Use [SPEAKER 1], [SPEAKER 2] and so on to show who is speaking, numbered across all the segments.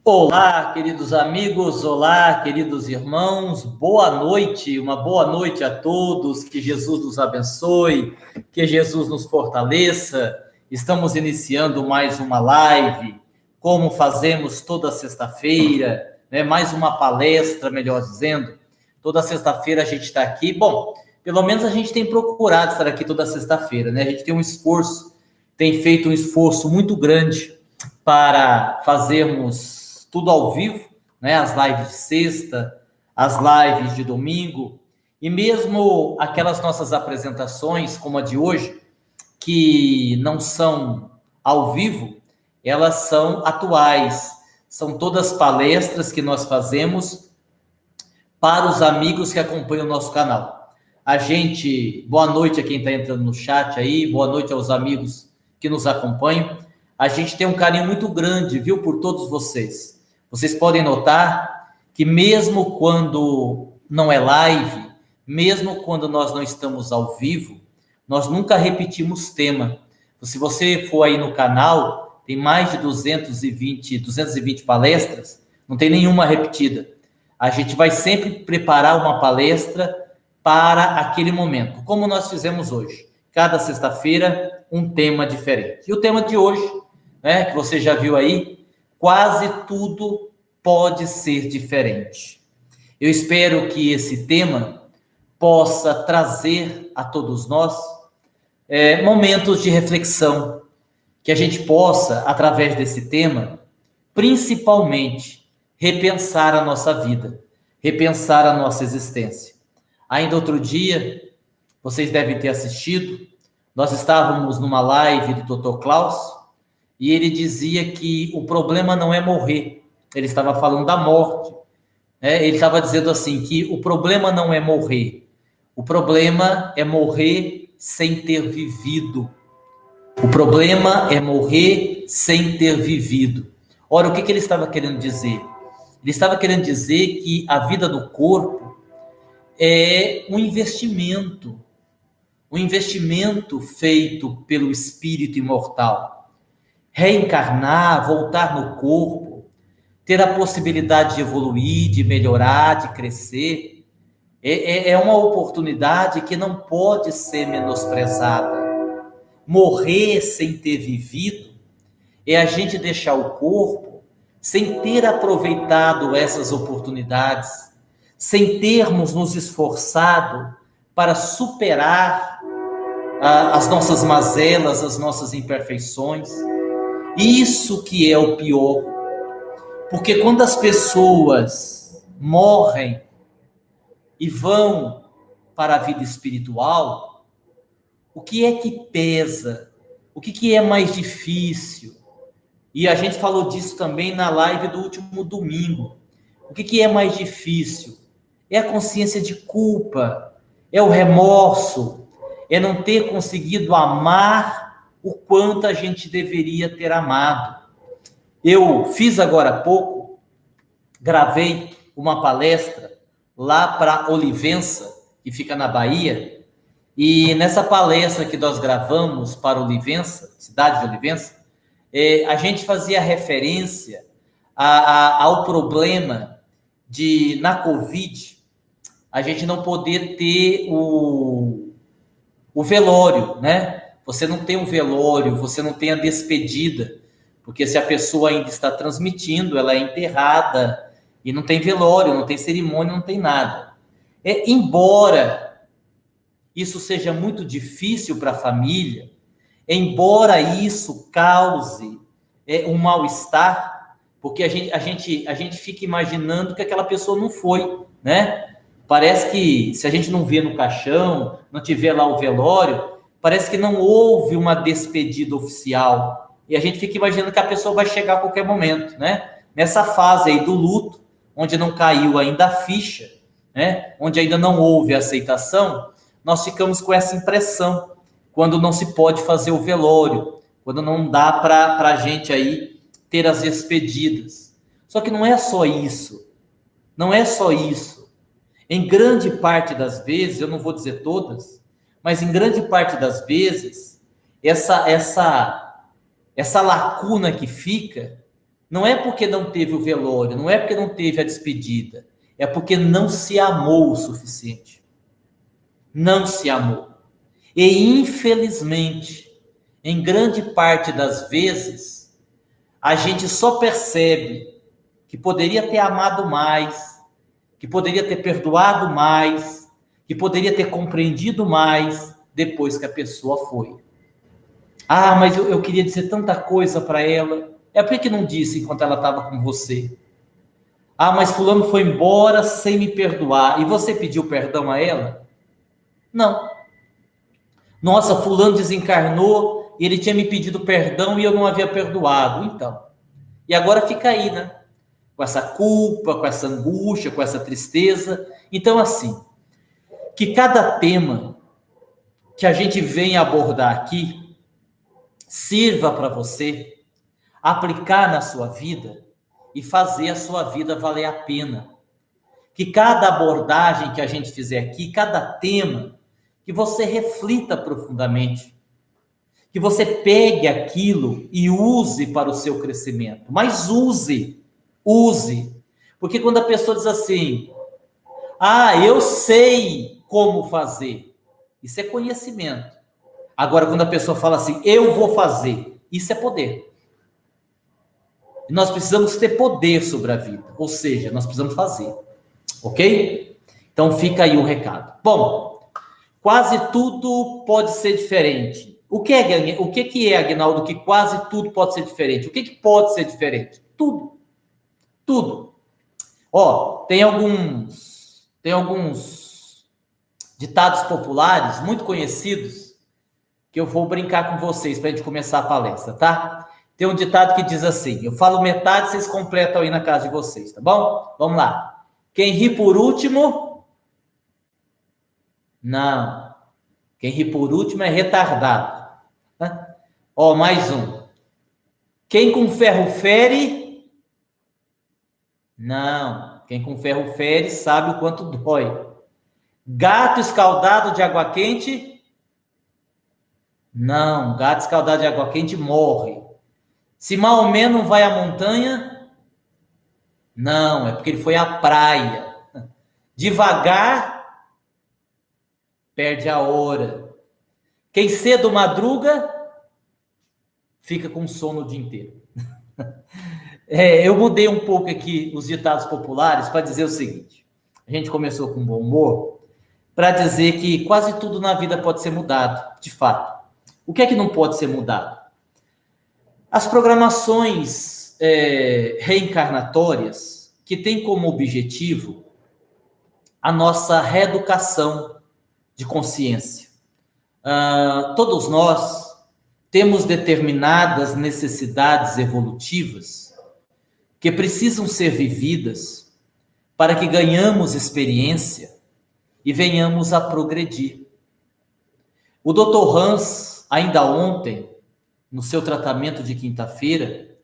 [SPEAKER 1] Olá, queridos amigos, olá, queridos irmãos, boa noite, uma boa noite a todos, que Jesus nos abençoe, que Jesus nos fortaleça. Estamos iniciando mais uma live, como fazemos toda sexta-feira, né? Mais uma palestra, melhor dizendo. Toda sexta-feira a gente está aqui. Bom, pelo menos a gente tem procurado estar aqui toda sexta-feira, né? A gente tem um esforço, tem feito um esforço muito grande para fazermos tudo ao vivo, né? As lives de sexta, as lives de domingo, e mesmo aquelas nossas apresentações, como a de hoje, que não são ao vivo, elas são atuais, são todas palestras que nós fazemos para os amigos que acompanham o nosso canal. Boa noite a quem está entrando no chat aí, boa noite aos amigos que nos acompanham. A gente tem um carinho muito grande, viu, por todos vocês. Vocês podem notar que mesmo quando não é live, mesmo quando nós não estamos ao vivo, nós nunca repetimos tema. Se você for aí no canal, tem mais de 220 palestras, não tem nenhuma repetida. A gente vai sempre preparar uma palestra para aquele momento, como nós fizemos hoje. Cada sexta-feira, um tema diferente. E o tema de hoje, né, que você já viu aí, quase tudo pode ser diferente. Eu espero que esse tema possa trazer a todos nós momentos de reflexão, que a gente possa, através desse tema, principalmente, repensar a nossa vida, repensar a nossa existência. Ainda outro dia, vocês devem ter assistido, nós estávamos numa live do Dr. Klaus, e ele dizia que o problema não é morrer, ele estava falando da morte, né? Ele estava dizendo assim, que o problema não é morrer, o problema é morrer sem ter vivido. O problema é morrer sem ter vivido. Ora, o que ele estava querendo dizer? Ele estava querendo dizer que a vida do corpo é um investimento feito pelo espírito imortal. Reencarnar, voltar no corpo, ter a possibilidade de evoluir, de melhorar, de crescer, é uma oportunidade que não pode ser menosprezada. Morrer sem ter vivido é a gente deixar o corpo sem ter aproveitado essas oportunidades, sem termos nos esforçado para superar as nossas mazelas, as nossas imperfeições. Isso que é o pior, porque quando as pessoas morrem e vão para a vida espiritual, o que é que pesa? O que é mais difícil? E a gente falou disso também na live do último domingo. O que é mais difícil? É a consciência de culpa, é o remorso, é não ter conseguido amar o quanto a gente deveria ter amado. Eu fiz agora há pouco, gravei uma palestra lá para Olivença, que fica na Bahia, e nessa palestra que nós gravamos para Olivença, cidade de Olivença, a gente fazia referência ao problema de, na Covid, a gente não poder ter o velório, né? Você não tem o velório, você não tem a despedida, porque se a pessoa ainda está transmitindo, ela é enterrada, e não tem velório, não tem cerimônia, não tem nada. Embora isso seja muito difícil para a família, embora isso cause um mal-estar, porque a gente fica imaginando que aquela pessoa não foi, né? Parece que se a gente não vê no caixão, não tiver lá o velório, parece que não houve uma despedida oficial. E a gente fica imaginando que a pessoa vai chegar a qualquer momento, né? Nessa fase aí do luto, onde não caiu ainda a ficha, né? Onde ainda não houve aceitação, nós ficamos com essa impressão, quando não se pode fazer o velório, quando não dá para a gente aí ter as despedidas. Só que não é só isso. Não é só isso. Em grande parte das vezes, eu não vou dizer todas, mas em grande parte das vezes, essa lacuna que fica Não é porque não teve o velório, não é porque não teve a despedida, é porque não se amou o suficiente. Não se amou. E, infelizmente, em grande parte das vezes, a gente só percebe que poderia ter amado mais, que poderia ter perdoado mais, que poderia ter compreendido mais depois que a pessoa foi. Ah, mas eu queria dizer tanta coisa para ela. É por que não disse enquanto ela estava com você? Ah, mas fulano foi embora sem me perdoar. E você pediu perdão a ela? Não. Nossa, fulano desencarnou e ele tinha me pedido perdão e eu não havia perdoado. Então, e agora fica aí, né? Com essa culpa, com essa angústia, com essa tristeza. Então, assim, que cada tema que a gente vem abordar aqui sirva para você aplicar na sua vida e fazer a sua vida valer a pena. Que cada abordagem que a gente fizer aqui, cada tema, que você reflita profundamente, que você pegue aquilo e use para o seu crescimento, mas use, porque quando a pessoa diz assim, eu sei como fazer, isso é conhecimento. Agora, quando a pessoa fala assim, eu vou fazer, isso é poder. E nós precisamos ter poder sobre a vida, ou seja, nós precisamos fazer, ok? Então fica aí o recado. Bom, quase tudo pode ser diferente. O que é, Aguinaldo, que quase tudo pode ser diferente? O que pode ser diferente? Tudo. Tudo. Tem alguns ditados populares muito conhecidos que eu vou brincar com vocês para a gente começar a palestra, tá? Tem um ditado que diz assim, eu falo metade, vocês completam aí na casa de vocês, tá bom? Vamos lá. Quem ri por último... Não. Quem ri por último é retardado. Mais um. Quem com ferro fere... Não. Quem com ferro fere sabe o quanto dói. Gato escaldado de água quente... Não. Gato escaldado de água quente morre. Se Maomé não vai à montanha... Não. É porque ele foi à praia. Devagar... perde a hora. Quem cedo madruga, fica com sono o dia inteiro. Eu mudei um pouco aqui os ditados populares para dizer o seguinte. A gente começou com bom humor para dizer que quase tudo na vida pode ser mudado, de fato. O que é que não pode ser mudado? As programações reencarnatórias que têm como objetivo a nossa reeducação de consciência. Todos nós temos determinadas necessidades evolutivas que precisam ser vividas para que ganhamos experiência e venhamos a progredir. O Dr. Hans, ainda ontem, no seu tratamento de quinta-feira,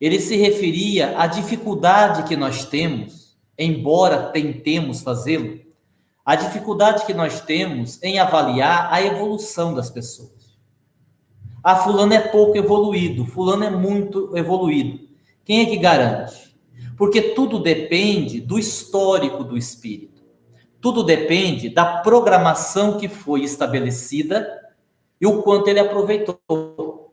[SPEAKER 1] ele se referia à dificuldade que nós temos, embora tentemos fazê-lo, a dificuldade que nós temos em avaliar a evolução das pessoas. Fulano é pouco evoluído, fulano é muito evoluído. Quem é que garante? Porque tudo depende do histórico do espírito. Tudo depende da programação que foi estabelecida e o quanto ele aproveitou.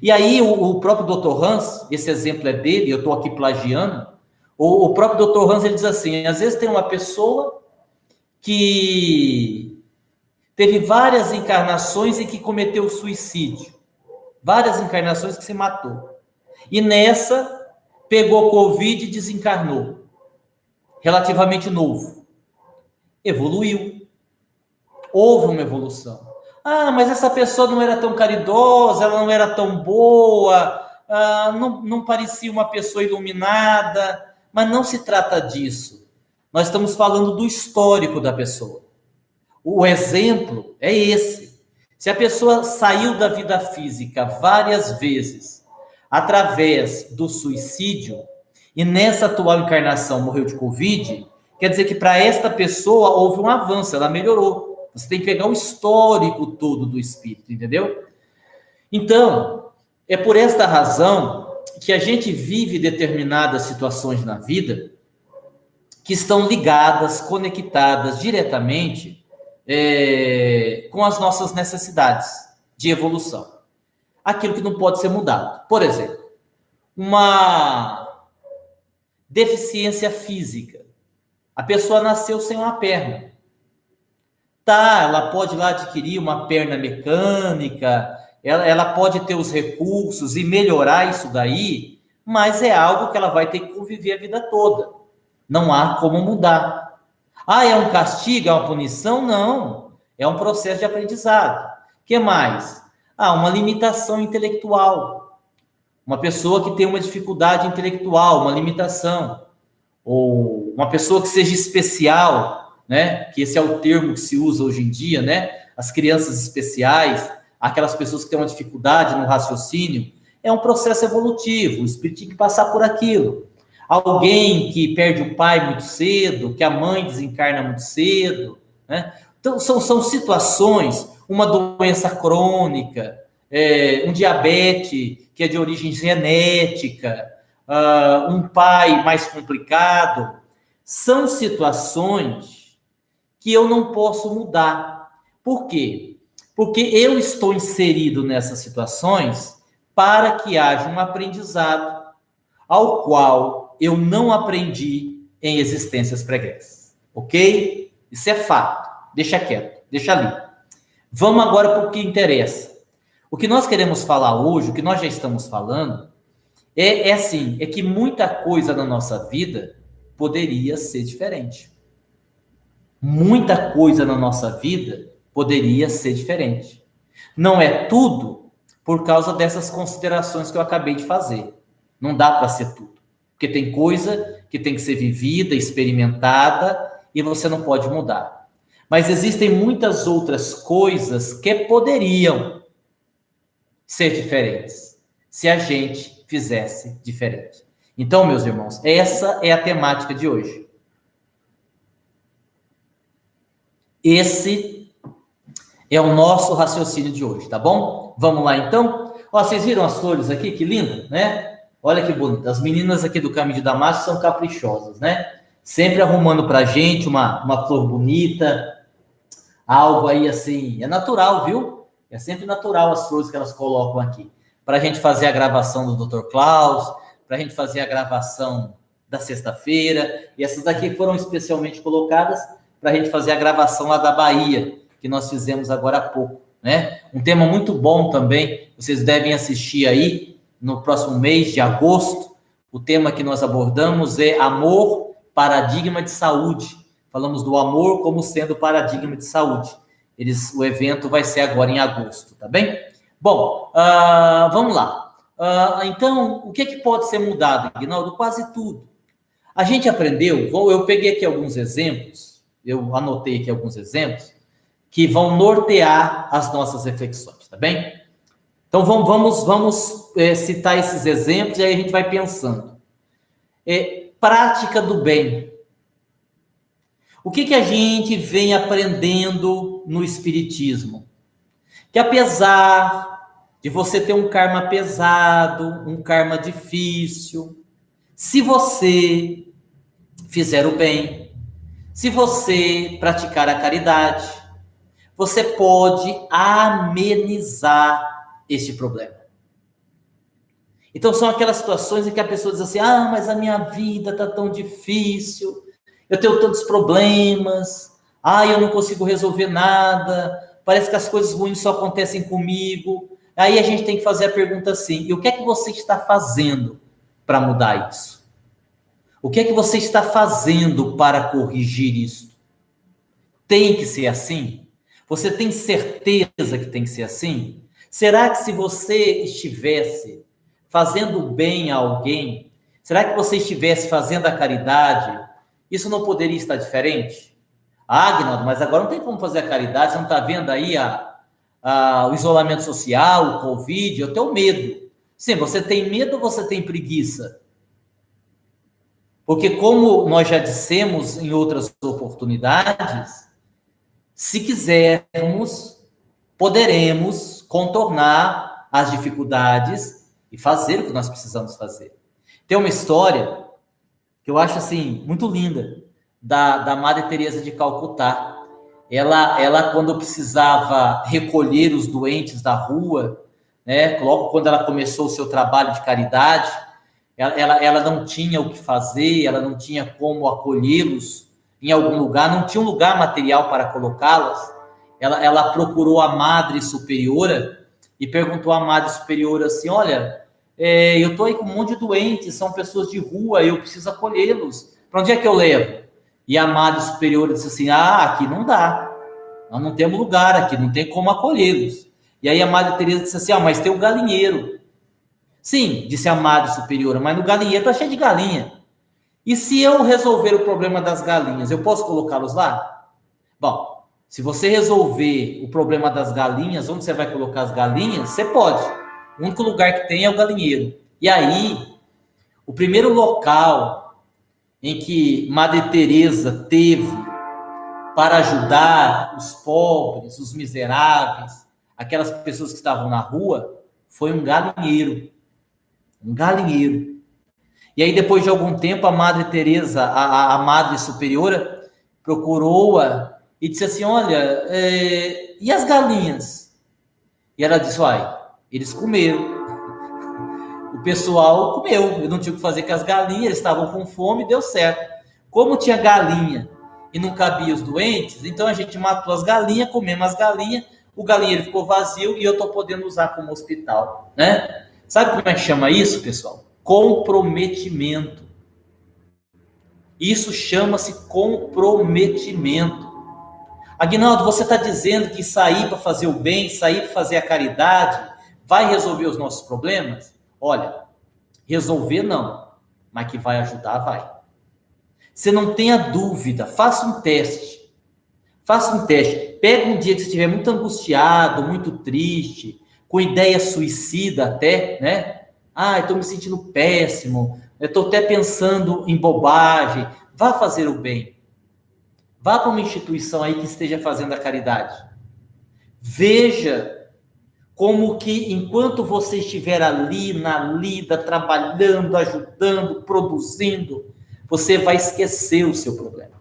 [SPEAKER 1] E aí o próprio Dr. Hans, esse exemplo é dele, eu estou aqui plagiando, o próprio Dr. Hans ele diz assim, às vezes tem uma pessoa que teve várias encarnações em que cometeu suicídio. Várias encarnações que se matou. E nessa, pegou Covid e desencarnou. Relativamente novo. Evoluiu. Houve uma evolução. Mas essa pessoa não era tão caridosa, ela não era tão boa, não parecia uma pessoa iluminada. Mas não se trata disso. Nós estamos falando do histórico da pessoa. O exemplo é esse. Se a pessoa saiu da vida física várias vezes através do suicídio e nessa atual encarnação morreu de Covid, quer dizer que para esta pessoa houve um avanço, ela melhorou. Você tem que pegar o histórico todo do espírito, entendeu? Então, é por esta razão que a gente vive determinadas situações na vida que estão ligadas, conectadas diretamente com as nossas necessidades de evolução. Aquilo que não pode ser mudado. Por exemplo, uma deficiência física. A pessoa nasceu sem uma perna. Tá, ela pode lá adquirir uma perna mecânica, ela pode ter os recursos e melhorar isso daí, mas é algo que ela vai ter que conviver a vida toda. Não há como mudar. Ah, é um castigo, é uma punição? Não. É um processo de aprendizado. O que mais? Ah, uma limitação intelectual. Uma pessoa que tem uma dificuldade intelectual, uma limitação. Ou uma pessoa que seja especial, né? Que esse é o termo que se usa hoje em dia, né? As crianças especiais, aquelas pessoas que têm uma dificuldade no raciocínio, é um processo evolutivo, o espírito tem que passar por aquilo. Alguém que perde o pai muito cedo, que a mãe desencarna muito cedo, né? Então, são situações, uma doença crônica, um diabetes que é de origem genética, um pai mais complicado, são situações que eu não posso mudar. Por quê? Porque eu estou inserido nessas situações para que haja um aprendizado ao qual eu não aprendi em existências pregressas. Ok? Isso é fato. Deixa quieto, deixa ali. Vamos agora para o que interessa. O que nós queremos falar hoje, o que nós já estamos falando, é que muita coisa na nossa vida poderia ser diferente. Muita coisa na nossa vida poderia ser diferente. Não é tudo por causa dessas considerações que eu acabei de fazer. Não dá para ser tudo. Porque tem coisa que tem que ser vivida, experimentada, e você não pode mudar. Mas existem muitas outras coisas que poderiam ser diferentes, se a gente fizesse diferente. Então, meus irmãos, essa é a temática de hoje. Esse é o nosso raciocínio de hoje, tá bom? Vamos lá, então? Ó, vocês viram as flores aqui? Que lindo, né? Olha que bonito. As meninas aqui do Caminho de Damasco são caprichosas, né? Sempre arrumando pra gente uma flor bonita, algo aí assim. É natural, viu? É sempre natural as flores que elas colocam aqui. Pra gente fazer a gravação do Dr. Klaus, pra gente fazer a gravação da sexta-feira. E essas daqui foram especialmente colocadas pra gente fazer a gravação lá da Bahia, que nós fizemos agora há pouco, né? Um tema muito bom também. Vocês devem assistir aí no próximo mês de agosto. O tema que nós abordamos é amor, paradigma de saúde. Falamos do amor como sendo paradigma de saúde. O evento vai ser agora em agosto, tá bem? Bom, vamos lá. Então, o que pode ser mudado, Aguinaldo? Quase tudo. A gente aprendeu, eu peguei aqui alguns exemplos, eu anotei aqui alguns exemplos, que vão nortear as nossas reflexões, tá bem? Então, vamos citar esses exemplos e aí a gente vai pensando. Prática do bem. O que a gente vem aprendendo no Espiritismo? Que apesar de você ter um karma pesado, um karma difícil, se você fizer o bem, se você praticar a caridade, você pode amenizar este problema. Então, são aquelas situações em que a pessoa diz assim, mas a minha vida está tão difícil, eu tenho tantos problemas, eu não consigo resolver nada, parece que as coisas ruins só acontecem comigo. Aí a gente tem que fazer a pergunta assim, e o que é que você está fazendo para mudar isso? O que é que você está fazendo para corrigir isso? Tem que ser assim? Você tem certeza que tem que ser assim? Será que se você estivesse fazendo bem a alguém, será que você estivesse fazendo a caridade, isso não poderia estar diferente? Agnaldo, mas agora não tem como fazer a caridade, você não está vendo aí o isolamento social, o Covid, eu tenho medo. Sim, você tem medo ou você tem preguiça? Porque como nós já dissemos em outras oportunidades, se quisermos, poderemos contornar as dificuldades e fazer o que nós precisamos fazer. Tem uma história que eu acho assim muito linda da Madre Teresa de Calcutá. Ela quando precisava recolher os doentes da rua, né, logo quando ela começou o seu trabalho de caridade, ela não tinha o que fazer, ela não tinha como acolhê-los em algum lugar, não tinha um lugar material para colocá-los. Ela procurou a Madre Superiora e perguntou à Madre Superiora assim: olha, eu estou aí com um monte de doentes, são pessoas de rua, eu preciso acolhê-los, para onde é que eu levo? E a Madre Superiora disse assim: aqui não dá, nós não temos lugar aqui, não tem como acolhê-los. E aí a Madre Teresa disse assim: mas tem o galinheiro. Sim, disse a Madre Superiora, mas no galinheiro está cheio de galinha. E se eu resolver o problema das galinhas, eu posso colocá-los lá? Bom, se você resolver o problema das galinhas, onde você vai colocar as galinhas, você pode. O único lugar que tem é o galinheiro. E aí, o primeiro local em que Madre Teresa teve para ajudar os pobres, os miseráveis, aquelas pessoas que estavam na rua, foi um galinheiro. Um galinheiro. E aí, depois de algum tempo, a Madre Teresa, a Madre Superiora, procurou-a e disse assim: olha, e as galinhas? E ela disse: eles comeram. O pessoal comeu, eu não tinha o que fazer com as galinhas, eles estavam com fome e deu certo. Como tinha galinha e não cabia os doentes, então a gente matou as galinhas, comemos as galinhas, o galinheiro ficou vazio e eu estou podendo usar como hospital, né? Sabe como é que chama isso, pessoal? Comprometimento. Isso chama-se comprometimento. Aguinaldo, você está dizendo que sair para fazer o bem, sair para fazer a caridade, vai resolver os nossos problemas? Olha, resolver não, mas que vai ajudar, vai. Você não tenha dúvida, faça um teste. Faça um teste. Pega um dia que você estiver muito angustiado, muito triste, com ideia suicida até, né? Eu estou me sentindo péssimo, eu estou até pensando em bobagem. Vá fazer o bem. Vá para uma instituição aí que esteja fazendo a caridade. Veja como que enquanto você estiver ali na lida, trabalhando, ajudando, produzindo, você vai esquecer o seu problema.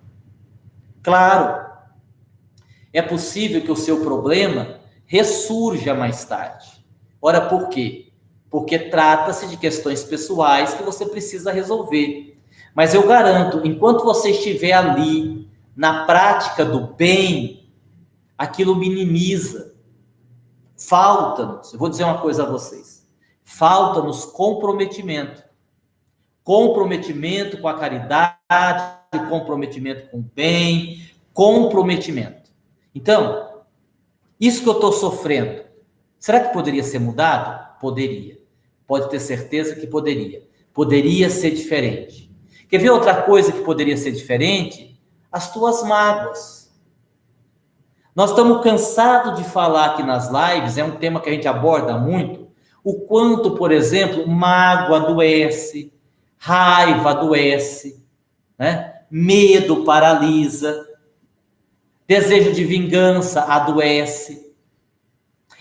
[SPEAKER 1] Claro, é possível que o seu problema ressurja mais tarde. Ora, por quê? Porque trata-se de questões pessoais que você precisa resolver. Mas eu garanto, enquanto você estiver ali, na prática do bem, aquilo minimiza. Falta-nos, eu vou dizer uma coisa a vocês, falta-nos comprometimento. Comprometimento com a caridade, comprometimento com o bem, comprometimento. Então, isso que eu estou sofrendo, será que poderia ser mudado? Poderia. Pode ter certeza que poderia. Poderia ser diferente. Quer ver outra coisa que poderia ser diferente? As tuas mágoas. Nós estamos cansados de falar aqui nas lives, é um tema que a gente aborda muito, o quanto, por exemplo, mágoa adoece, raiva adoece, né? Medo paralisa, desejo de vingança adoece.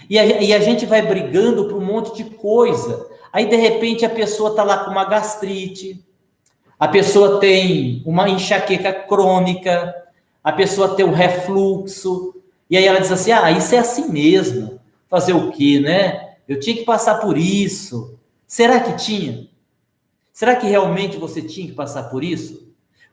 [SPEAKER 1] E a gente vai brigando por um monte de coisa. Aí, de repente, a pessoa está lá com uma gastrite, a pessoa tem uma enxaqueca crônica, a pessoa tem um refluxo, e aí ela diz assim: isso é assim mesmo, fazer o quê, né? Eu tinha que passar por isso. Será que tinha? Será que realmente você tinha que passar por isso?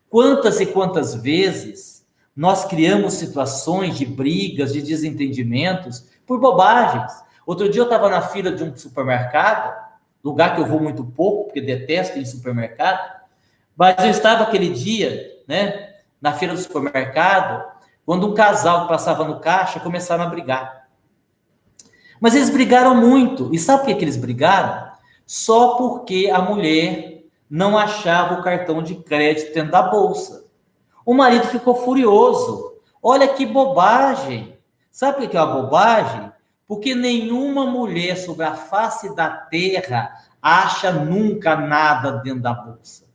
[SPEAKER 1] Quantas e quantas vezes nós criamos situações de brigas, de desentendimentos, por bobagens. Outro dia eu estava na fila de um supermercado, lugar que eu vou muito pouco, porque detesto ir em supermercado, mas eu estava aquele dia, né, na fila do supermercado, quando um casal que passava no caixa começaram a brigar. Mas eles brigaram muito. E sabe por que eles brigaram? Só porque a mulher não achava o cartão de crédito dentro da bolsa. O marido ficou furioso. Olha que bobagem. Sabe por que é uma bobagem? Porque nenhuma mulher sobre a face da terra acha nunca nada dentro da bolsa.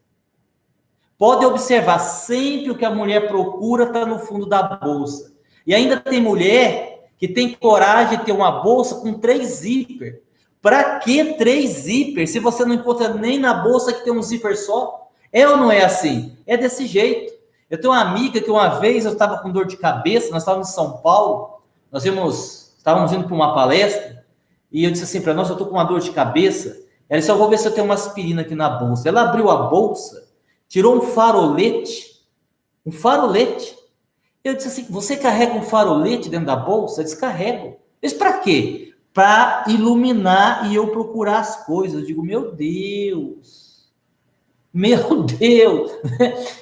[SPEAKER 1] Pode observar, sempre o que a mulher procura está no fundo da bolsa. E ainda tem mulher que tem coragem de ter uma bolsa com 3 zíper Para que 3 zíper se você não encontra nem na bolsa que tem um zíper só? É ou não é assim? É desse jeito. Eu tenho uma amiga que uma vez eu estava com dor de cabeça, nós estávamos em São Paulo, estávamos indo para uma palestra, e eu disse assim para nós, eu estou com uma dor de cabeça. Ela disse, eu vou ver se eu tenho uma aspirina aqui na bolsa. Ela abriu a bolsa, tirou um farolete. Eu disse assim, você carrega um farolete dentro da bolsa? Eu disse, carrego. Mas para quê? Para iluminar e eu procurar as coisas. Eu digo, meu Deus.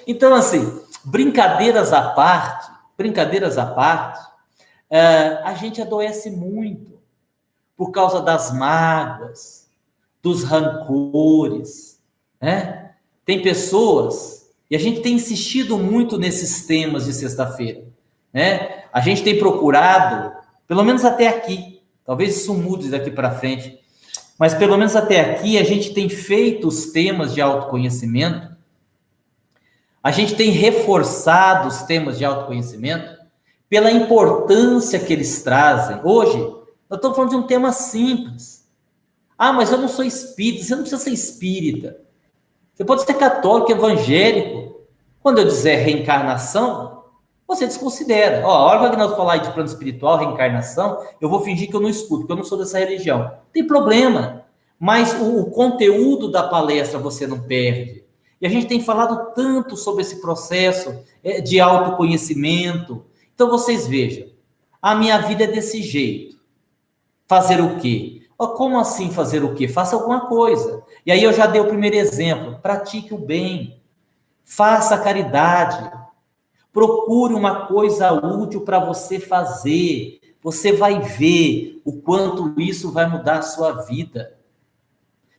[SPEAKER 1] Então, assim, brincadeiras à parte, a gente adoece muito por causa das mágoas, dos rancores, né? Tem pessoas, e a gente tem insistido muito nesses temas de sexta-feira, né? A gente tem procurado, pelo menos até aqui, talvez isso mude daqui para frente, mas pelo menos até aqui a gente tem feito os temas de autoconhecimento, a gente tem reforçado os temas de autoconhecimento pela importância que eles trazem. Hoje, nós estamos falando de um tema simples. Ah, mas eu não sou espírita. Você não precisa ser espírita. Você pode ser católico, evangélico. Quando eu dizer reencarnação, você desconsidera. Ó, a hora que o Agnaldo falar de plano espiritual, reencarnação, eu vou fingir que eu não escuto, porque eu não sou dessa religião. Não tem problema. Mas o conteúdo da palestra você não perde. E a gente tem falado tanto sobre esse processo de autoconhecimento. Então, vocês vejam, a minha vida é desse jeito. Fazer o quê? Como assim fazer o quê? Faça alguma coisa. E aí eu já dei o primeiro exemplo. Pratique o bem. Faça a caridade. Procure uma coisa útil para você fazer. Você vai ver o quanto isso vai mudar a sua vida.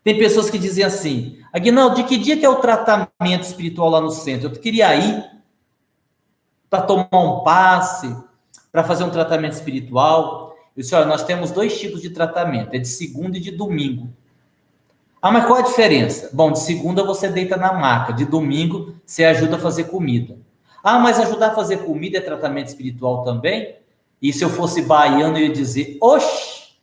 [SPEAKER 1] Tem pessoas que dizem assim, Aguinaldo, de que dia que é o tratamento espiritual lá no centro? Eu queria ir para tomar um passe, para fazer um tratamento espiritual. Eu disse, olha, nós temos 2 tipos de tratamento, é de segunda e de domingo. Ah, mas qual a diferença? Bom, de segunda você deita na maca, de domingo você ajuda a fazer comida. Ah, mas ajudar a fazer comida é tratamento espiritual também? E se eu fosse baiano, eu ia dizer, oxe!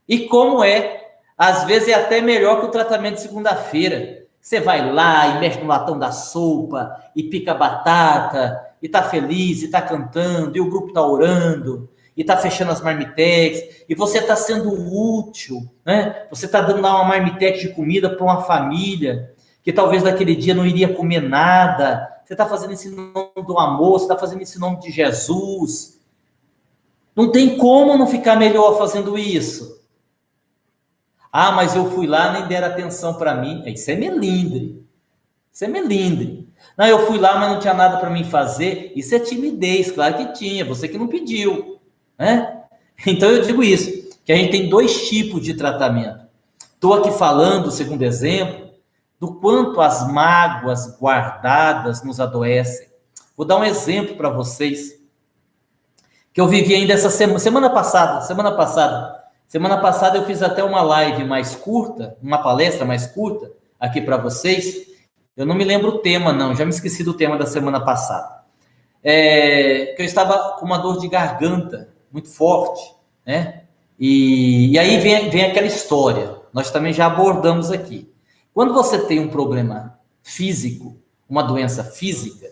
[SPEAKER 1] E como é? Às vezes é até melhor que o tratamento de segunda-feira. Você vai lá e mexe no latão da sopa, e pica batata, e tá feliz, e tá cantando, e o grupo tá orando, e tá fechando as marmitex, e você tá sendo útil, né? Você tá dando lá uma marmitex de comida para uma família, que talvez naquele dia não iria comer nada. Você tá fazendo isso em nome do amor, você tá fazendo isso em nome de Jesus. Não tem como não ficar melhor fazendo isso. Ah, mas eu fui lá, nem deram atenção para mim. Isso é melindre. Não, eu fui lá, mas não tinha nada para mim fazer. Isso é timidez, claro que tinha. Você que não pediu, né? Então eu digo isso, que a gente tem 2 tipos de tratamento. Estou aqui falando, segundo exemplo, do quanto as mágoas guardadas nos adoecem. Vou dar um exemplo para vocês, que eu vivi ainda essa semana passada. Semana passada eu fiz até uma live mais curta, uma palestra mais curta aqui para vocês. Eu não me lembro o tema, não. Já me esqueci do tema da semana passada. Que eu estava com uma dor de garganta muito forte, né? E aí vem aquela história. Nós também já abordamos aqui. Quando você tem um problema físico, uma doença física,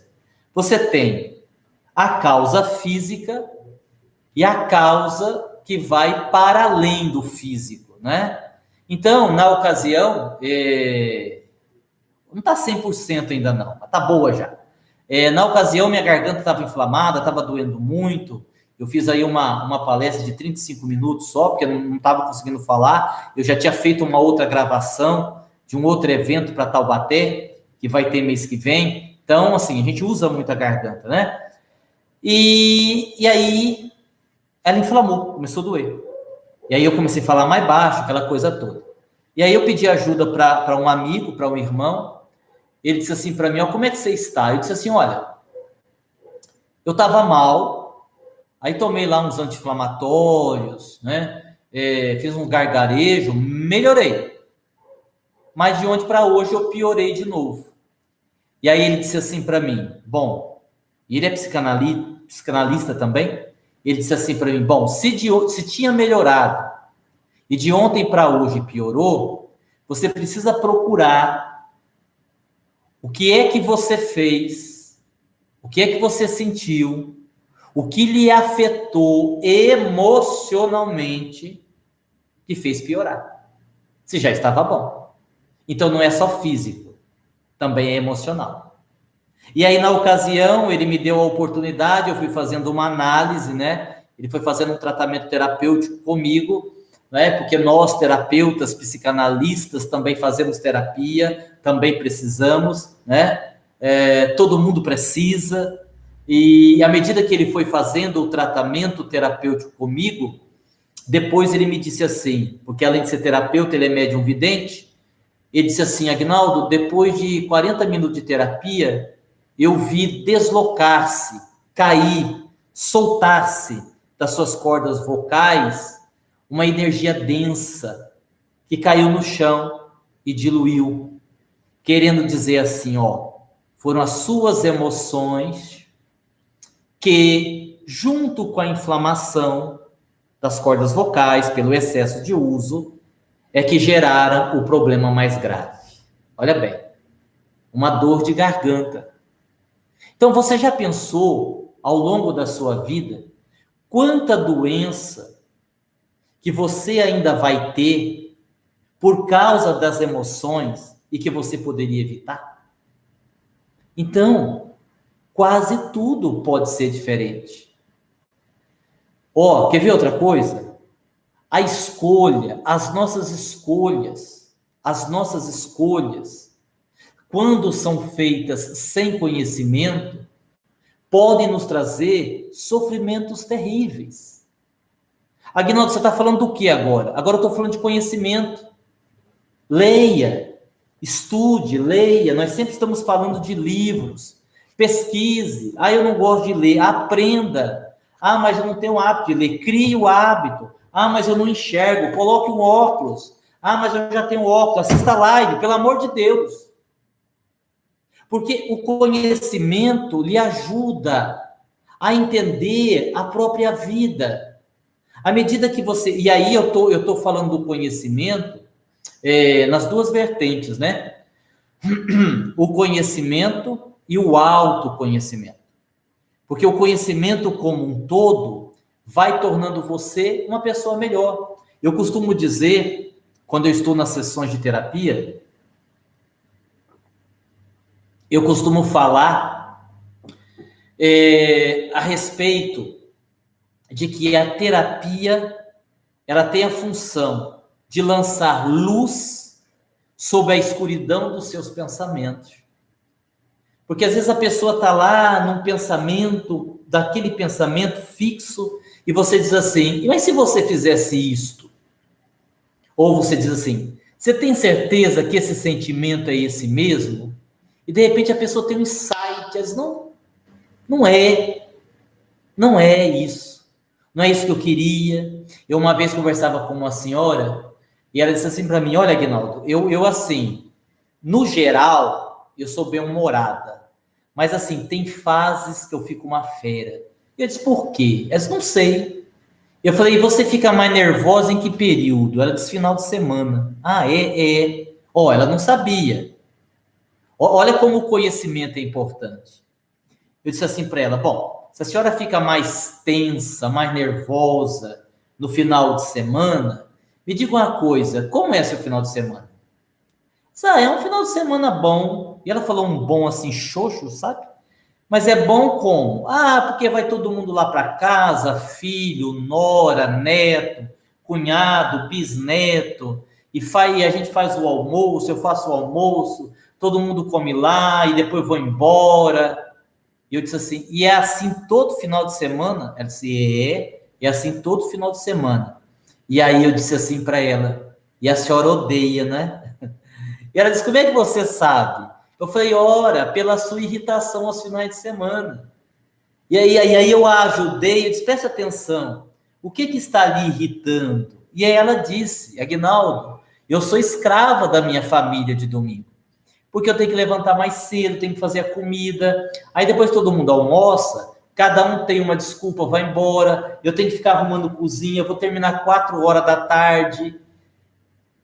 [SPEAKER 1] você tem a causa física e a causa que vai para além do físico, né? Então, na ocasião, não está 100% ainda não, mas está boa já. Na ocasião, minha garganta estava inflamada, estava doendo muito. Eu fiz aí uma palestra de 35 minutos só, porque eu não estava conseguindo falar. Eu já tinha feito uma outra gravação de um outro evento para Taubaté, que vai ter mês que vem. Então, assim, a gente usa muito a garganta, né? E aí, ela inflamou, começou a doer. E aí eu comecei a falar mais baixo, aquela coisa toda. E aí eu pedi ajuda para um amigo, para um irmão. Ele disse assim para mim, como é que você está? Eu disse assim, olha, eu estava mal, aí tomei lá uns anti-inflamatórios, né? Fiz um gargarejo, melhorei. Mas de ontem para hoje eu piorei de novo. E aí ele disse assim para mim, bom, e ele é psicanalista também, ele disse assim para mim, bom, se tinha melhorado e de ontem para hoje piorou, você precisa procurar o que é que você fez, o que é que você sentiu, o que lhe afetou emocionalmente que fez piorar. Se já estava bom. Então não é só físico, também é emocional. E aí, na ocasião, ele me deu a oportunidade, eu fui fazendo uma análise, né? Ele foi fazendo um tratamento terapêutico comigo, né? Porque nós, terapeutas, psicanalistas, também fazemos terapia, também precisamos, né? Todo mundo precisa. E à medida que ele foi fazendo o tratamento terapêutico comigo, depois ele me disse assim, porque além de ser terapeuta, ele é médium vidente, ele disse assim: Aguinaldo, depois de 40 minutos de terapia, eu vi deslocar-se, cair, soltar-se das suas cordas vocais uma energia densa que caiu no chão e diluiu, querendo dizer assim, ó, foram as suas emoções que, junto com a inflamação das cordas vocais pelo excesso de uso, é que geraram o problema mais grave. Olha bem, uma dor de garganta. Então, você já pensou, ao longo da sua vida, quanta doença que você ainda vai ter por causa das emoções e que você poderia evitar? Então, quase tudo pode ser diferente. Ó, quer ver outra coisa? A escolha, as nossas escolhas, quando são feitas sem conhecimento, podem nos trazer sofrimentos terríveis. Aguinaldo, você está falando do que agora? Agora eu estou falando de conhecimento. Leia, estude, leia. Nós sempre estamos falando de livros. Pesquise. Ah, eu não gosto de ler. Aprenda. Ah, mas eu não tenho o hábito de ler. Crie o hábito. Ah, mas eu não enxergo. Coloque um óculos. Ah, mas eu já tenho óculos. Assista live, pelo amor de Deus. Porque o conhecimento lhe ajuda a entender a própria vida. À medida que você... E aí eu tô falando do conhecimento nas duas vertentes, né? O conhecimento e o autoconhecimento. Porque o conhecimento como um todo vai tornando você uma pessoa melhor. Eu costumo dizer, quando eu estou nas sessões de terapia, eu costumo falar a respeito de que a terapia ela tem a função de lançar luz sobre a escuridão dos seus pensamentos. Porque às vezes a pessoa está lá num pensamento, daquele pensamento fixo, e você diz assim, mas se você fizesse isto? Ou você diz assim, você tem certeza que esse sentimento é esse mesmo? E de repente a pessoa tem um insight, diz, não é isso. Não é isso que eu queria. Eu uma vez conversava com uma senhora, e ela disse assim para mim, olha, Aguinaldo, eu assim, no geral, eu sou bem-humorada. Mas assim, tem fases que eu fico uma fera. Eu disse, por quê? Ela disse, não sei. Eu falei, e você fica mais nervosa em que período? Ela disse, final de semana. Ah, é. Ó, ela não sabia. Olha como o conhecimento é importante. Eu disse assim para ela, bom, se a senhora fica mais tensa, mais nervosa no final de semana, me diga uma coisa, como é seu final de semana? É um final de semana bom. E ela falou um bom assim, xoxo, sabe? Mas é bom como? Ah, porque vai todo mundo lá para casa, filho, nora, neto, cunhado, bisneto, e a gente faz o almoço, eu faço o almoço, todo mundo come lá, e depois vou embora. E eu disse assim, e é assim todo final de semana? Ela disse, é assim todo final de semana. E aí eu disse assim para ela, e a senhora odeia, né? E ela disse, como é que você sabe? Eu falei, ora, pela sua irritação aos finais de semana. E aí eu a ajudei, eu disse, preste atenção, o que está lhe irritando? E aí ela disse, Aguinaldo, eu sou escrava da minha família de domingo. Porque eu tenho que levantar mais cedo, tenho que fazer a comida. Aí depois todo mundo almoça, cada um tem uma desculpa, vai embora. Eu tenho que ficar arrumando cozinha, eu vou terminar 4 horas da tarde.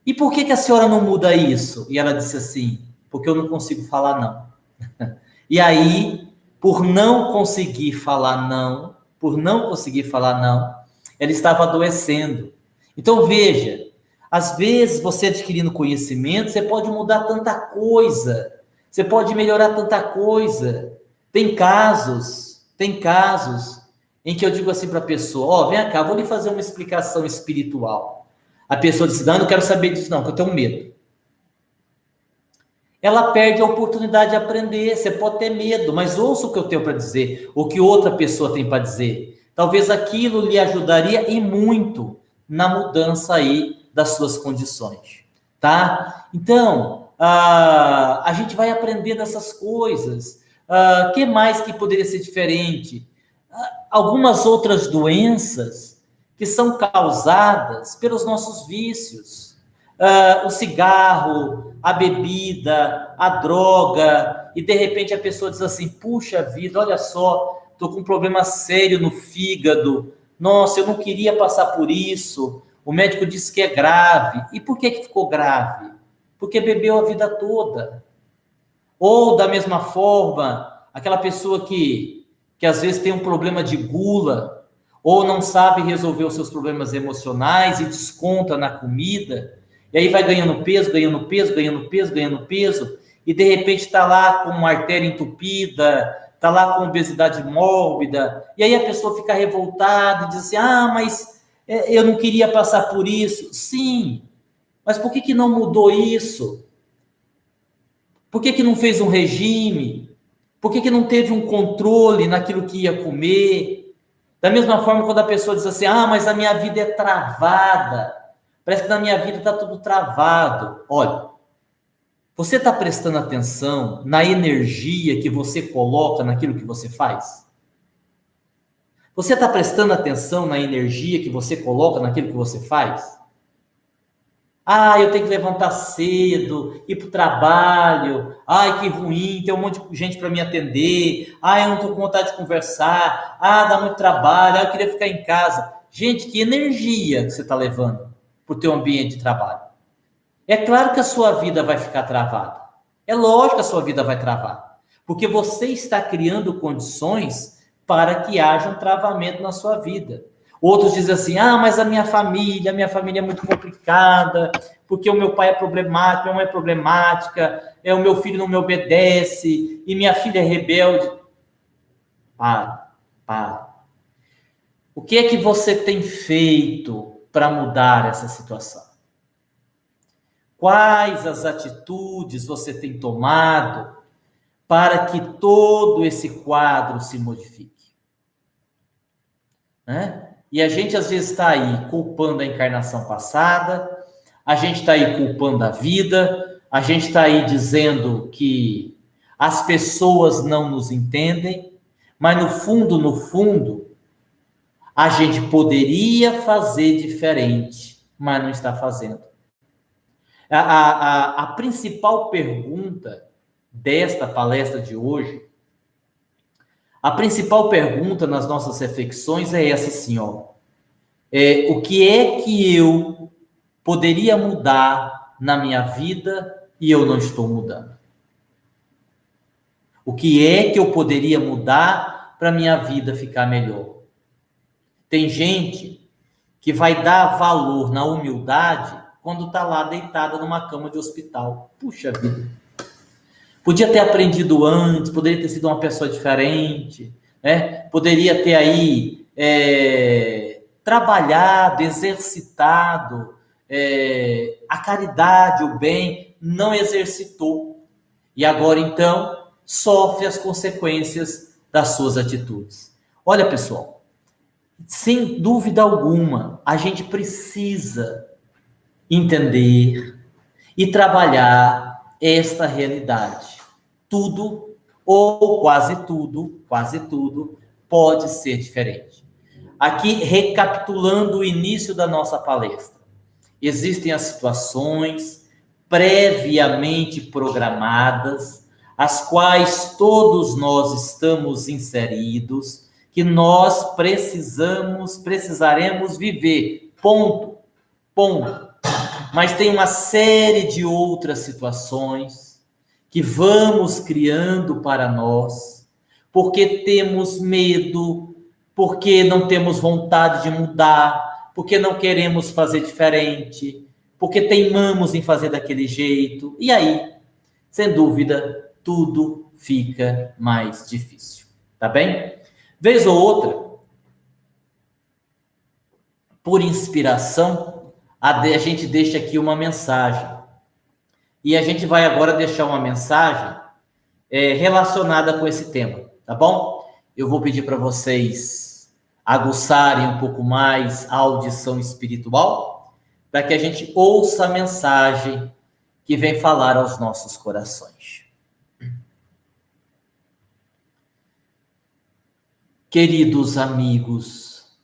[SPEAKER 1] E por que a senhora não muda isso? E ela disse assim, porque eu não consigo falar não. E aí, por não conseguir falar não, ela estava adoecendo. Então veja, às vezes você adquirindo conhecimento, você pode mudar tanta coisa, você pode melhorar tanta coisa. Tem casos em que eu digo assim para a pessoa, ó, vem cá, vou lhe fazer uma explicação espiritual. A pessoa diz, não, eu não quero saber disso não, porque eu tenho medo. Ela perde a oportunidade de aprender. Você pode ter medo, mas ouça o que eu tenho para dizer, o que outra pessoa tem para dizer. Talvez aquilo lhe ajudaria e muito na mudança aí das suas condições, tá? Então, a gente vai aprendendo essas coisas. Que mais que poderia ser diferente? Algumas outras doenças que são causadas pelos nossos vícios. O cigarro, a bebida, a droga, e de repente a pessoa diz assim, puxa vida, olha só, estou com um problema sério no fígado, nossa, eu não queria passar por isso, o médico disse que é grave. E por que ficou grave? Porque bebeu a vida toda. Ou da mesma forma, aquela pessoa que às vezes tem um problema de gula, ou não sabe resolver os seus problemas emocionais e desconta na comida, e aí vai ganhando peso, e de repente está lá com uma artéria entupida, está lá com obesidade mórbida, e aí a pessoa fica revoltada e diz assim, mas eu não queria passar por isso. Sim, mas por que não mudou isso? Por que não fez um regime? Por que não teve um controle naquilo que ia comer? Da mesma forma, quando a pessoa diz assim, mas a minha vida é travada, parece que na minha vida está tudo travado. Olha, você está prestando atenção na energia que você coloca naquilo que você faz? Você está prestando atenção na energia que você coloca naquilo que você faz? Eu tenho que levantar cedo, ir para o trabalho. Ai, que ruim, tem um monte de gente para me atender. Eu não estou com vontade de conversar. Dá muito trabalho. Eu queria ficar em casa. Gente, que energia que você está levando para o teu ambiente de trabalho? É claro que a sua vida vai ficar travada. É lógico que a sua vida vai travar. Porque você está criando condições para que haja um travamento na sua vida. Outros dizem assim, mas a minha família é muito complicada, porque o meu pai é problemático, minha mãe é problemática, o meu filho não me obedece, e minha filha é rebelde. Para. O que é que você tem feito para mudar essa situação? Quais as atitudes você tem tomado para que todo esse quadro se modifique? E a gente às vezes está aí culpando a encarnação passada, a gente está aí culpando a vida, a gente está aí dizendo que as pessoas não nos entendem, mas no fundo, a gente poderia fazer diferente, mas não está fazendo. A principal pergunta desta palestra de hoje, a principal pergunta nas nossas reflexões é essa assim, o que é que eu poderia mudar na minha vida e eu não estou mudando? O que é que eu poderia mudar para minha vida ficar melhor? Tem gente que vai dar valor na humildade quando está lá deitada numa cama de hospital. Puxa vida. Podia ter aprendido antes, poderia ter sido uma pessoa diferente, né? Poderia ter aí trabalhado, exercitado a caridade, o bem, não exercitou. E agora, então, sofre as consequências das suas atitudes. Olha, pessoal, sem dúvida alguma, a gente precisa entender e trabalhar esta realidade. Tudo, ou quase tudo, pode ser diferente. Aqui, recapitulando o início da nossa palestra, existem as situações previamente programadas, as quais todos nós estamos inseridos, que nós precisaremos viver. Ponto. Mas tem uma série de outras situações que vamos criando para nós, porque temos medo, porque não temos vontade de mudar, porque não queremos fazer diferente, porque teimamos em fazer daquele jeito. E aí, sem dúvida, tudo fica mais difícil. Tá bem? Vez ou outra, por inspiração, a gente deixa aqui uma mensagem. E a gente vai agora deixar uma mensagem relacionada com esse tema, tá bom? Eu vou pedir para vocês aguçarem um pouco mais a audição espiritual, para que a gente ouça a mensagem que vem falar aos nossos corações. Queridos amigos,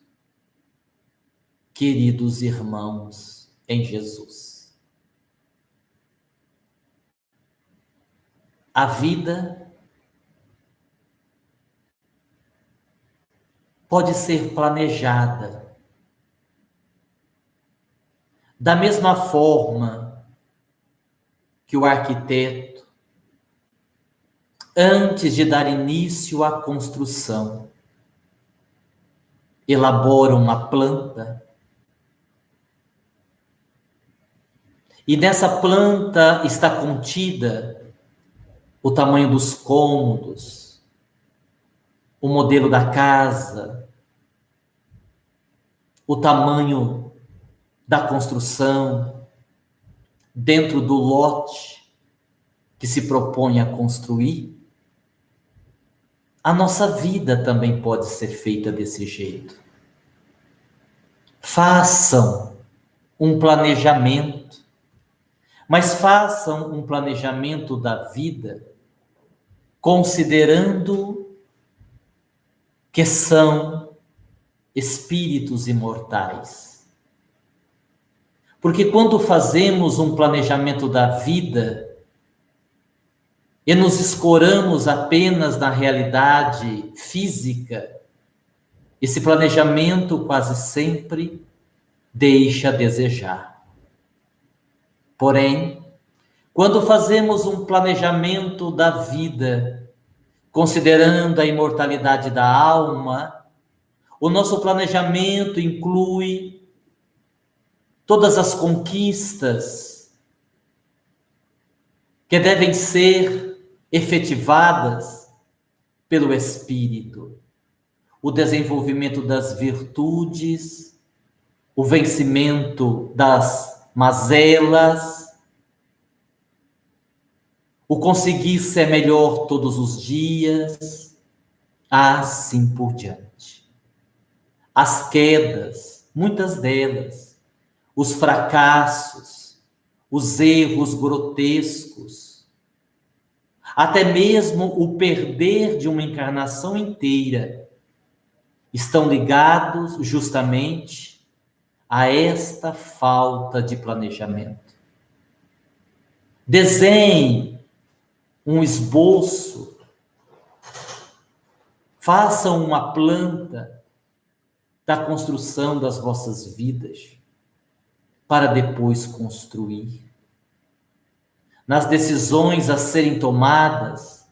[SPEAKER 1] queridos irmãos em Jesus, a vida pode ser planejada da mesma forma que o arquiteto, antes de dar início à construção, elabora uma planta, e nessa planta está contida o tamanho dos cômodos, o modelo da casa, o tamanho da construção, dentro do lote que se propõe a construir. A nossa vida também pode ser feita desse jeito. Façam um planejamento, mas façam um planejamento da vida considerando que são espíritos imortais. Porque quando fazemos um planejamento da vida e nos escoramos apenas na realidade física, esse planejamento quase sempre deixa a desejar. Porém, quando fazemos um planejamento da vida, considerando a imortalidade da alma, o nosso planejamento inclui todas as conquistas que devem ser efetivadas pelo Espírito, o desenvolvimento das virtudes, o vencimento das mazelas, o conseguir ser melhor todos os dias, assim por diante. As quedas, muitas delas, os fracassos, os erros grotescos, até mesmo o perder de uma encarnação inteira, estão ligados justamente a esta falta de planejamento. Desenhe um esboço, façam uma planta da construção das vossas vidas, para depois construir. Nas decisões a serem tomadas,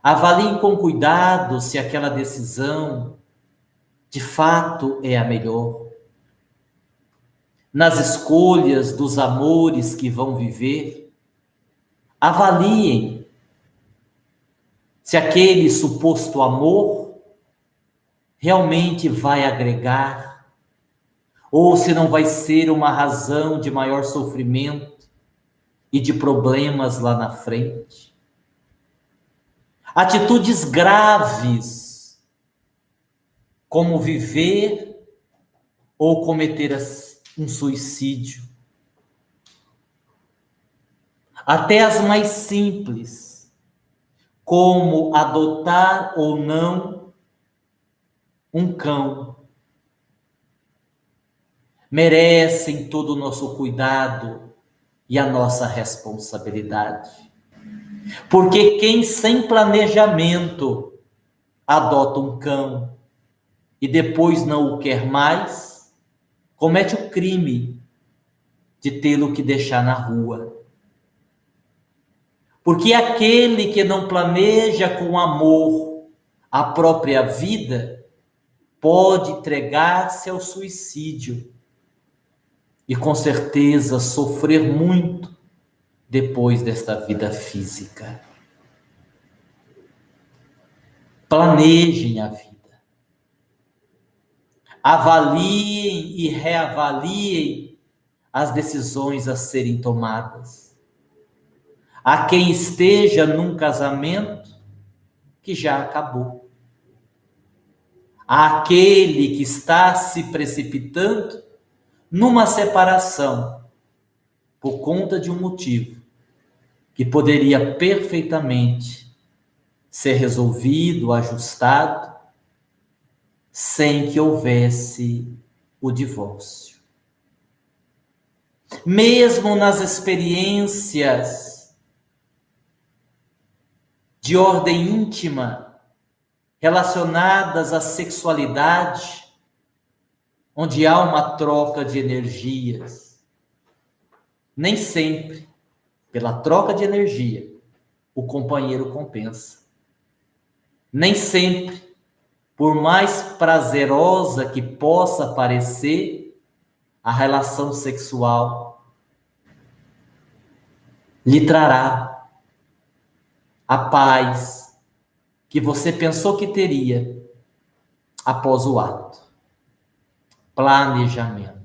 [SPEAKER 1] avaliem com cuidado se aquela decisão de fato é a melhor. Nas escolhas dos amores que vão viver, avaliem se aquele suposto amor realmente vai agregar, ou se não vai ser uma razão de maior sofrimento e de problemas lá na frente. Atitudes graves, como viver ou cometer um suicídio. Até as mais simples, como adotar ou não um cão, merecem todo o nosso cuidado e a nossa responsabilidade. Porque quem sem planejamento adota um cão e depois não o quer mais, comete o crime de tê-lo que deixar na rua. Porque aquele que não planeja com amor a própria vida pode entregar-se ao suicídio e com certeza sofrer muito depois desta vida física. Planejem a vida. Avaliem e reavaliem as decisões a serem tomadas. Há quem esteja num casamento que já acabou. Há aquele que está se precipitando numa separação por conta de um motivo que poderia perfeitamente ser resolvido, ajustado, sem que houvesse o divórcio. Mesmo nas experiências de ordem íntima relacionadas à sexualidade, onde há uma troca de energias, nem sempre, pela troca de energia, o companheiro compensa. Nem sempre, por mais prazerosa que possa parecer a relação sexual, lhe trará a paz que você pensou que teria após o ato. Planejamento.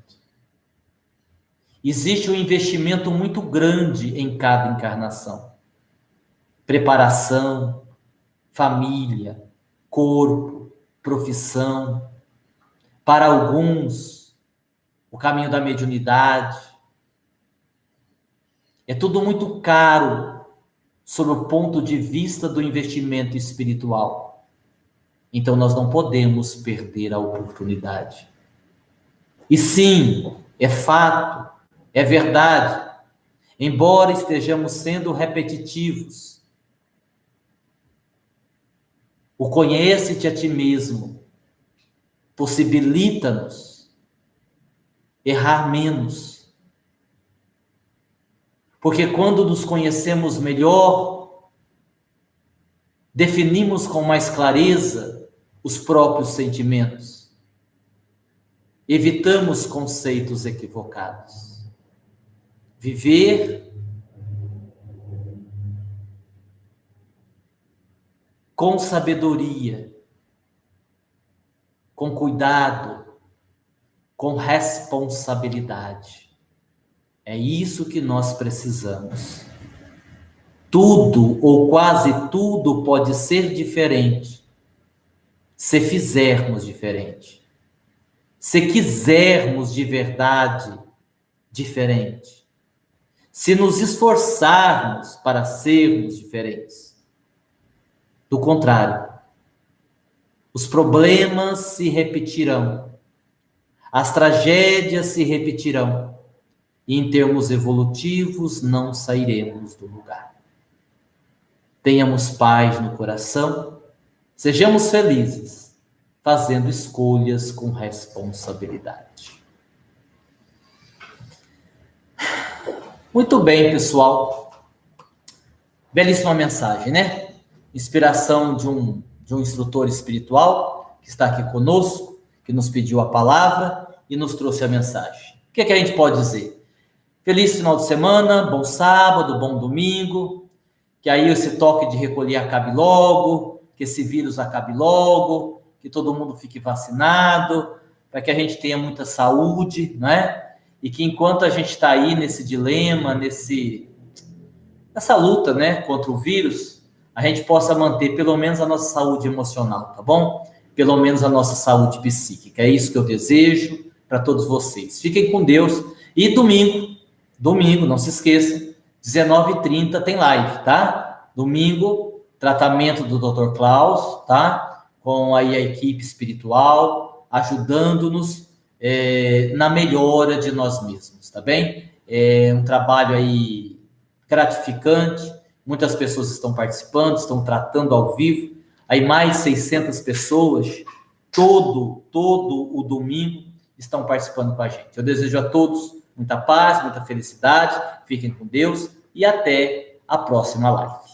[SPEAKER 1] Existe um investimento muito grande em cada encarnação. Preparação, família, corpo, profissão. Para alguns, o caminho da mediunidade. É tudo muito caro sob o ponto de vista do investimento espiritual. Então nós não podemos perder a oportunidade. E sim, é fato, é verdade, embora estejamos sendo repetitivos, o conhece-te a ti mesmo possibilita-nos errar menos. Porque quando nos conhecemos melhor, definimos com mais clareza os próprios sentimentos. Evitamos conceitos equivocados. Viver com sabedoria, com cuidado, com responsabilidade. É isso que nós precisamos. Tudo ou quase tudo pode ser diferente se fizermos diferente. Se quisermos de verdade diferente. Se nos esforçarmos para sermos diferentes. Do contrário, os problemas se repetirão. As tragédias se repetirão. E em termos evolutivos, não sairemos do lugar. Tenhamos paz no coração. Sejamos felizes. Fazendo escolhas com responsabilidade. Muito bem, pessoal. Belíssima mensagem, né? Inspiração de um instrutor espiritual que está aqui conosco, que nos pediu a palavra e nos trouxe a mensagem. O que é que a gente pode dizer? Feliz final de semana, bom sábado, bom domingo, que aí esse toque de recolher acabe logo, que esse vírus acabe logo, que todo mundo fique vacinado, para que a gente tenha muita saúde, né? E que enquanto a gente está aí nesse dilema, nessa luta, né, contra o vírus, a gente possa manter pelo menos a nossa saúde emocional, tá bom? Pelo menos a nossa saúde psíquica. É isso que eu desejo para todos vocês. Fiquem com Deus. E domingo, não se esqueçam, 19h30 tem live, tá? Domingo, tratamento do Dr. Klaus, tá? Com aí a equipe espiritual, ajudando-nos na melhora de nós mesmos, tá bem? É um trabalho aí gratificante, muitas pessoas estão participando, estão tratando ao vivo, aí mais 600 pessoas, todo o domingo, estão participando com a gente. Eu desejo a todos Muita paz, muita felicidade, fiquem com Deus e até a próxima live.